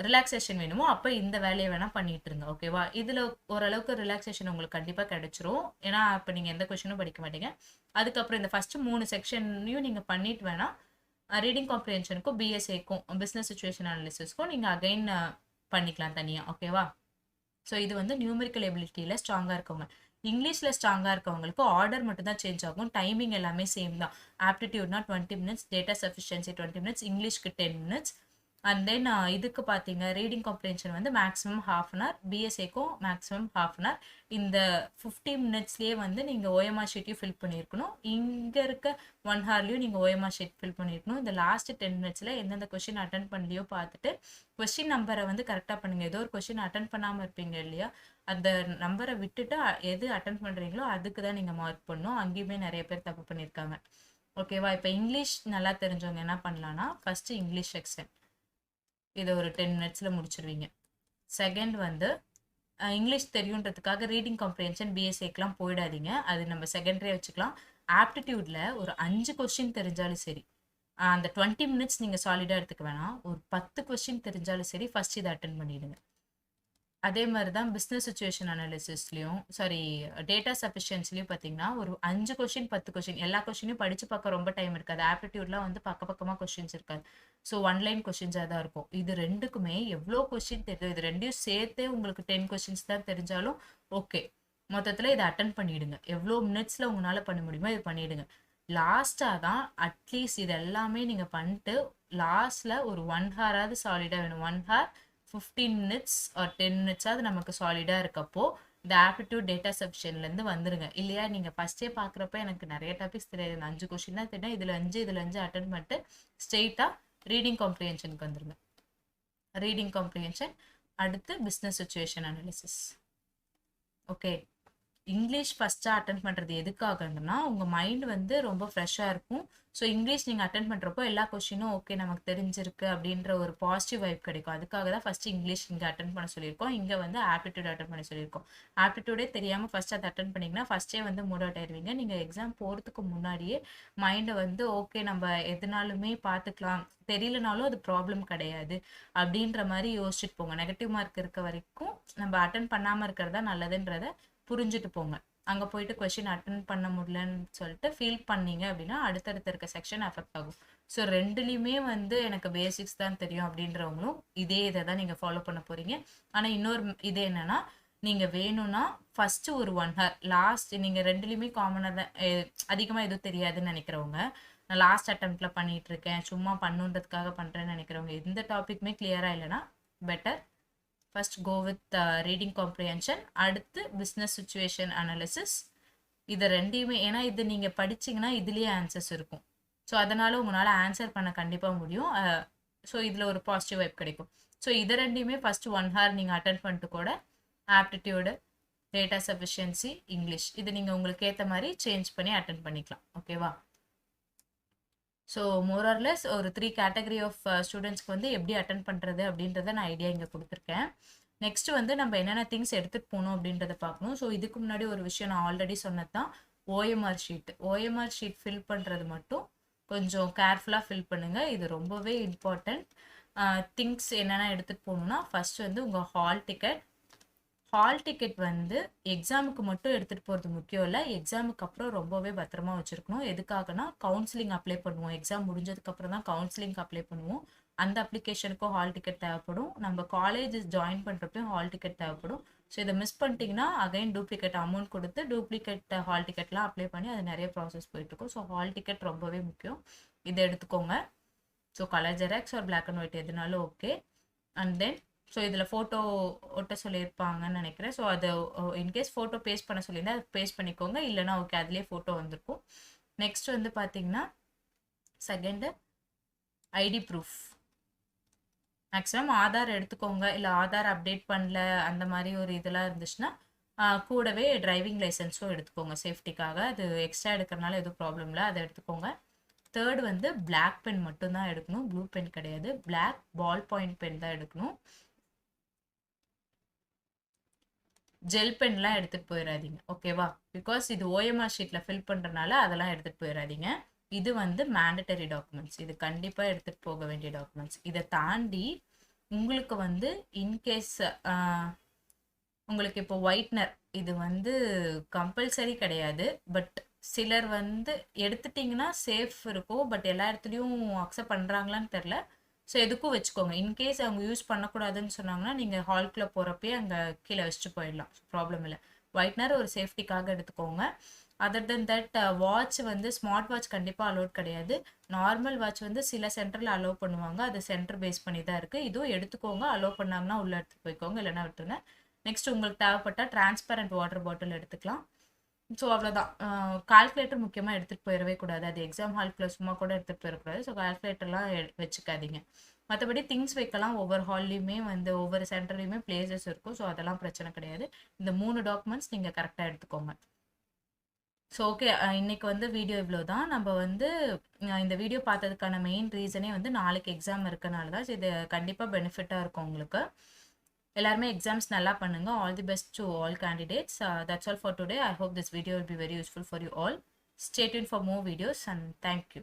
ரிலாக்ஸேஷன் வேணுமோ அப்போ இந்த வேலையை வேணால் பண்ணிட்டு இருங்க. ஓகேவா? இதில் ஓரளவுக்கு ரிலாக்ஸேஷன் உங்களுக்கு கண்டிப்பாக கிடைச்சிரும். ஏன்னா இப்போ நீங்கள் எந்த கொஸ்டினும் படிக்க மாட்டீங்க. அதுக்கப்புறம் இந்த ஃபஸ்ட்டு 3 செக்ஷன்லையும் நீங்கள் பண்ணிட்டு வேணால் ரீடிங் காம்ப்ரிஹென்ஷனுக்கும் பிஎஸ்ஏக்கும் பிஸ்னஸ் சிச்சுவேஷன் அனாலிசிஸ்க்கும் நீங்கள் அகைன் பண்ணிக்கலாம் தனியாக. ஓகேவா? ஸோ இது வந்து நியூமெரிக்கல் எபிலிட்டியில் ஸ்ட்ராங்காக இருக்கவங்க. இங்கிலீஷில் ஸ்ட்ராங்காக இருக்கவங்களுக்கு ஆர்டர் மட்டும் தான் சேஞ்ச் ஆகும், டைமிங் எல்லாமே சேம் தான். ஆப்டிடியூட்னா 20 மினிட்ஸ், டேட்டா சஃபிஷியன்சி 20 மினிட்ஸ், இங்கிலீஷ்க்கு 10 மினிட்ஸ். அண்ட் தென் இதுக்கு பார்த்தீங்க ரீடிங் காம்ப்ரிஹென்ஷன் வந்து மேக்ஸிமம் 1/2 hour, பிஎஸ்ஏக்கும் மேக்ஸிமம் 1/2 hour. இந்த 50 மினிட்ஸ்லேயே வந்து நீங்கள் ஓஎம்ஆர் ஷீட்டையும் ஃபில் பண்ணியிருக்கணும். இங்கே இருக்க 1 hourலையும் நீங்கள் ஓஎம்ஆர் ஷீட் ஃபில் பண்ணியிருக்கணும். இந்த லாஸ்ட் 10 மினிட்ஸில் எந்தெந்த கொஸ்டின் அட்டன் பண்ணலையோ பார்த்துட்டு கொஸ்டின் நம்பரை வந்து கரெக்டாக பண்ணுங்கள். ஏதோ ஒரு கொஸ்டின் அட்டன் பண்ணாமல் இருப்பீங்க இல்லையா, அந்த நம்பரை விட்டுட்டு எது அட்டன் பண்ணுறீங்களோ அதுக்கு தான் நீங்கள் மார்க் பண்ணணும். அங்கேயுமே நிறைய பேர் தப்பு பண்ணியிருக்காங்க. ஓகேவா? இப்போ இங்கிலீஷ் நல்லா தெரிஞ்சவங்க என்ன பண்ணலான்னா ஃபஸ்ட்டு இங்கிலீஷ் செக்ஷன் இதை ஒரு 10 மினிட்ஸில் முடிச்சிருவீங்க. செகண்ட் வந்து இங்கிலீஷ் தெரியுன்றதுக்காக ரீடிங் காம்ப்ரிஹென்ஷன் பிஎஸ்ஏக்கெலாம் போயிடாதீங்க, அது நம்ம செகண்டரியே வச்சுக்கலாம். ஆப்டிடியூடில் ஒரு 5 கொஸ்டின் தெரிஞ்சாலும் சரி, அந்த 20 மினிட்ஸ் நீங்கள் சாலிடாக எடுத்துக்க வேணாம், ஒரு 10 கொஸ்டின் தெரிஞ்சாலும் சரி ஃபஸ்ட் இதை அட்டன் பண்ணிவிடுங்க. அதே மாதிரி தான் பிஸ்னஸ் சிச்சுவேஷன் அனாலிசிஸ்லையும் டேட்டா சஃபிஷியன்சிலையும் பார்த்தீங்கன்னா ஒரு 5 கொஸ்டின் 10 கொஸ்டின் எல்லா கொஸ்டினையும் படித்து பார்க்க ரொம்ப டைம் இருக்காது. ஆப்டிடியூட்லாம் வந்து பக்கமாக கொஸ்டின்ஸ் இருக்காது. ஸோ 1 லைன் கொஸ்டின்ஸாக தான் இருக்கும். இது ரெண்டுக்குமே எவ்வளோ கொஸ்டின் தெரியும், இது ரெண்டையும் சேர்த்தே உங்களுக்கு 10 கொஸ்டின்ஸ் தான் தெரிஞ்சாலும் ஓகே, மொத்தத்தில் இதை அட்டன் பண்ணிவிடுங்க. எவ்வளோ மினிட்ஸில் உங்களால் பண்ண முடியுமோ இது பண்ணிவிடுங்க. லாஸ்ட்டாக தான் அட்லீஸ்ட் இது எல்லாமே நீங்கள் பண்ணிட்டு லாஸ்ட்டில் ஒரு 1 hour சாலிடாக வேணும். 1 hour 15 மினிட்ஸ் ஆர் 10 மினிட்ஸாவது நமக்கு சாலிடாக இருக்கப்போ இந்த ஆப்டிடியூட் டேட்டா சஃபிஷியன்லேருந்து வந்துருங்க. இல்லையா நீங்கள் ஃபஸ்ட்டே பார்க்குறப்ப எனக்கு நிறைய டாபிக்ஸ் தெரியாது, 5 கொஸ்டின் தான் தெரியும், இதில் 5 அட்டன் பண்ணிட்டு ஸ்ட்ரெயிட்டாக ரீடிங் காம்ப்ரிஹென்ஷனுக்கு வந்துருங்க. ரீடிங் காம்ப்ரிஹென்ஷன் அடுத்து business situation analysis. Okay, English ஃபஸ்ட்டாக அட்டன் பண்ணுறது எதுக்காகன்னா உங்கள் மைண்ட் வந்து ரொம்ப ஃப்ரெஷ்ஷாக இருக்கும். ஸோ இங்கிலீஷ் நீங்கள் அட்டன் பண்ணுறப்போ எல்லா கொஷினும் ஓகே நமக்கு தெரிஞ்சிருக்கு அப்படின்ற ஒரு பாசிட்டிவ் வைப் கிடைக்கும். அதுக்காக தான் ஃபஸ்ட்டு இங்கிலீஷ் இங்கே அட்டன் பண்ண சொல்லியிருக்கோம். இங்கே வந்து ஆப்டிடியூட் அட்டன் பண்ண சொல்லியிருக்கோம். ஆப்டிடியூடே தெரியாமல் ஃபஸ்ட் அதை அட்டன் பண்ணிங்கன்னா ஃபஸ்ட்டே வந்து மூட் அவுட் ஆயிடுவீங்க. நீங்கள் எக்ஸாம் போகிறதுக்கு முன்னாடியே மைண்டை வந்து ஓகே நம்ம எதுனாலுமே பார்த்துக்கலாம், தெரியலனாலும் அது ப்ராப்ளம் கிடையாது அப்படின்ற மாதிரி யோசிச்சுட்டு போங்க. நெகட்டிவ் மார்க் இருக்க வரைக்கும் நம்ம அட்டன் பண்ணாமல் இருக்கிறதா நல்லதுன்றத புரிஞ்சுட்டு போங்க. அங்கே போயிட்டு கொஷின் அட்டன் பண்ண முடியலன்னு சொல்லிட்டு ஃபீல் பண்ணீங்க அப்படின்னா அடுத்தடுத்த இருக்க செக்ஷன் அஃபெக்ட் ஆகும். ஸோ ரெண்டுலேயுமே வந்து எனக்கு பேசிக்ஸ் தான் தெரியும் அப்படின்றவங்களும் இதை தான் நீங்கள் ஃபாலோ பண்ண போகிறீங்க. ஆனால் இன்னொரு இது என்னன்னா, நீங்கள் வேணும்னா ஃபஸ்ட்டு ஒரு 1 hour லாஸ்ட் நீங்கள் ரெண்டுலேயுமே காமனாக தான் அதிகமாக எதுவும் தெரியாதுன்னு நினைக்கிறவங்க, நான் லாஸ்ட் அட்டெம்ப்டில் பண்ணிகிட்டு இருக்கேன் சும்மா பண்ணுன்றதுக்காக பண்ணுறேன்னு நினைக்கிறவங்க, எந்த டாபிக்மே கிளியராக இல்லைன்னா better first go with reading comprehension, அடுத்து பிஸ்னஸ் சுச்சுவேஷன் அனாலிசிஸ். இது ரெண்டையுமே ஏன்னா இது நீங்கள் படிச்சிங்கன்னா இதுலேயே ஆன்சர்ஸ் இருக்கும். ஸோ அதனால் உங்களால் ஆன்சர் பண்ண கண்டிப்பாக முடியும். ஸோ இதில் ஒரு பாசிட்டிவ் வைப் கிடைக்கும். ஸோ இது ரெண்டையுமே ஃபஸ்ட்டு 1 hour நீங்கள் அட்டன் பண்ணிட்டு கூட ஆப்டிடியூடு, டேட்டா சஃபிஷியன்சி, இங்கிலீஷ் இது நீங்கள் உங்களுக்கு ஏற்ற மாதிரி சேஞ்ச் பண்ணி அட்டன் பண்ணிக்கலாம். ஓகேவா? ஸோ மோர் ஆர் லெஸ் ஒரு 3 கேட்டகரி ஆஃப் ஸ்டூடெண்ட்ஸ்க்கு வந்து எப்படி அட்டன் பண்ணுறது அப்படின்றத நான் ஐடியா இங்கே கொடுத்துருக்கேன். நெக்ஸ்ட் வந்து நம்ம என்னென்ன திங்ஸ் எடுத்துகிட்டு போகணும் அப்படின்றத பார்க்கணும். ஸோ இதுக்கு முன்னாடி ஒரு விஷயம் நான் ஆல்ரெடி சொன்னது தான் OMR sheet. OMR sheet fill பண்ணுறது மட்டும் கொஞ்சம் கேர்ஃபுல்லாக ஃபில் பண்ணுங்கள். இது ரொம்பவே இம்பார்ட்டண்ட். திங்ஸ் என்னென்ன எடுத்துகிட்டு போகணுன்னா ஃபஸ்ட் வந்து உங்கள் ஹால் டிக்கெட். ஹால் டிக்கெட் வந்து எக்ஸாமுக்கு மட்டும் எடுத்துகிட்டு போகிறது முக்கியம் இல்லை, எக்ஸாமுக்கு அப்புறம் ரொம்பவே பத்திரமா வச்சுருக்கணும். எதுக்காகனா கவுன்சிலிங் அப்ளை பண்ணுவோம். எக்ஸாம் முடிஞ்சதுக்கப்புறம் தான் கவுன்சிலிங் அப்ளை பண்ணுவோம். அந்த அப்ளிகேஷனுக்கும் ஹால் டிக்கெட் தேவைப்படும். நம்ம காலேஜ் ஜாயின் பண்ணுறப்பையும் ஹால் டிக்கெட் தேவைப்படும். ஸோ இதை மிஸ் பண்ணிட்டீங்கன்னா அகைன் டூப்ளிகேட் அமௌண்ட் கொடுத்து டூப்ளிகேட் ஹால் டிக்கெட்லாம் அப்ளை பண்ணி அது நிறைய ப்ராசஸ் போயிட்டுருக்கும். ஸோ ஹால் டிக்கெட் ரொம்பவே முக்கியம், இதை எடுத்துக்கோங்க. ஸோ கலர் ஜெராக்ஸ் ஒரு பிளாக் அண்ட் ஒயிட் எதுனாலும் ஓகே. அண்ட் தென் ஸோ இதில் ஃபோட்டோ ஒட்ட சொல்லியிருப்பாங்கன்னு நினைக்கிறேன். ஸோ அதை இன்கேஸ் ஃபோட்டோ பேஸ்ட் பண்ண சொல்லியிருந்தா அதை பேஸ்ட் பண்ணிக்கோங்க, இல்லைனா ஓகே அதுலேயே ஃபோட்டோ வந்திருக்கும். நெக்ஸ்ட் வந்து பார்த்தீங்கன்னா second ID proof. Maximum Aadhaar எடுத்துக்கோங்க, இல்லை ஆதார் அப்டேட் பண்ணல அந்த மாதிரி ஒரு இதெல்லாம் இருந்துச்சுன்னா கூடவே டிரைவிங் லைசன்ஸும் எடுத்துக்கோங்க சேஃப்டிக்காக. அது எக்ஸ்ட்ரா எடுக்கிறனால எதுவும் ப்ராப்ளம் இல்லை, அதை எடுத்துக்கோங்க. தேர்ட் வந்து பிளாக் பென் மட்டும்தான் எடுக்கணும், ப்ளூ பென் கிடையாது. பிளாக் பால் பாயிண்ட் பென் தான் எடுக்கணும். ஜெல் பென்லாம் எடுத்துகிட்டு போயிடாதீங்க, ஓகேவா? பிகாஸ் இது ஓஎம்ஆர் ஷீட்டில் ஃபில் பண்ணுறதுனால அதெல்லாம் எடுத்துகிட்டு போயிடாதீங்க. இது வந்து மேண்டட்டரி டாக்குமெண்ட்ஸ், இது கண்டிப்பாக எடுத்துகிட்டு போக வேண்டிய டாக்குமெண்ட்ஸ். இதை தாண்டி உங்களுக்கு வந்து இன்கேஸ் உங்களுக்கு இப்போ ஒயிட்னர் இது வந்து கம்பல்சரி கிடையாது, பட் சிலர் வந்து எடுத்துட்டிங்கன்னா சேஃப் இருக்கும், பட் எல்லா இடத்துலையும் அக்செப்ட் பண்ணுறாங்களான்னு தெரில. ஸோ எதுக்கும் வச்சுக்கோங்க. இன்கேஸ் அவங்க யூஸ் பண்ணக்கூடாதுன்னு சொன்னாங்கன்னா நீங்கள் ஹால்குள்ளே போகிறப்பே அங்கே கீழே வச்சுட்டு போயிடலாம், ப்ராப்ளம் இல்லை. ஒயிட்னர் ஒரு சேஃப்டிக்காக எடுத்துக்கோங்க. அதர் தென் தட் வாட்ச் வந்து ஸ்மார்ட் வாட்ச் கண்டிப்பாக அலோட் கிடையாது. நார்மல் வாட்ச் வந்து சில சென்டரில் அலோவ் பண்ணுவாங்க, அது சென்டர் பேஸ் பண்ணி தான் இருக்குது. இதுவும் எடுத்துக்கோங்க, அலோவ் பண்ணாங்கன்னா உள்ளே எடுத்துகிட்டு போய்க்கோங்க, இல்லைன்னா விட்டுருங்க. நெக்ஸ்ட் உங்களுக்கு தேவைப்பட்டால் டிரான்ஸ்பரண்ட் வாட்டர் பாட்டில் எடுத்துக்கலாம். ஸோ அவ்வளோதான். கால்குலேட்டர் முக்கியமாக எடுத்துகிட்டு போயிடவே கூடாது, அது எக்ஸாம் ஹால்குள்ளே சும்மா கூட எடுத்துகிட்டு போயிடக்கூடாது. ஸோ கால்குலேட்டர்லாம் வச்சுக்காதீங்க. மற்றபடி திங்ஸ் வைக்கலாம், ஒவ்வொரு ஹால்லையுமே வந்து ஒவ்வொரு சென்டர்லையுமே பிளேசஸ் இருக்கும். ஸோ அதெல்லாம் பிரச்சனை கிடையாது. இந்த 3 டாக்குமெண்ட்ஸ் நீங்கள் கரெக்டாக எடுத்துக்கோங்க. ஸோ ஓகே, இன்னைக்கு வந்து வீடியோ இவ்வளோ தான். நம்ம வந்து இந்த வீடியோ பார்த்ததுக்கான மெயின் ரீசனே வந்து நாளைக்கு எக்ஸாம் இருக்கனால தான். இது கண்டிப்பாக பெனிஃபிட்டாக இருக்கும் உங்களுக்கு. எல்லாருமே எக்ஸாம்ஸ் நல்லா பண்ணுங்க. All the best to all candidates. That's all for today. I hope this video will be very useful for you all. Stay tuned for more videos and thank you.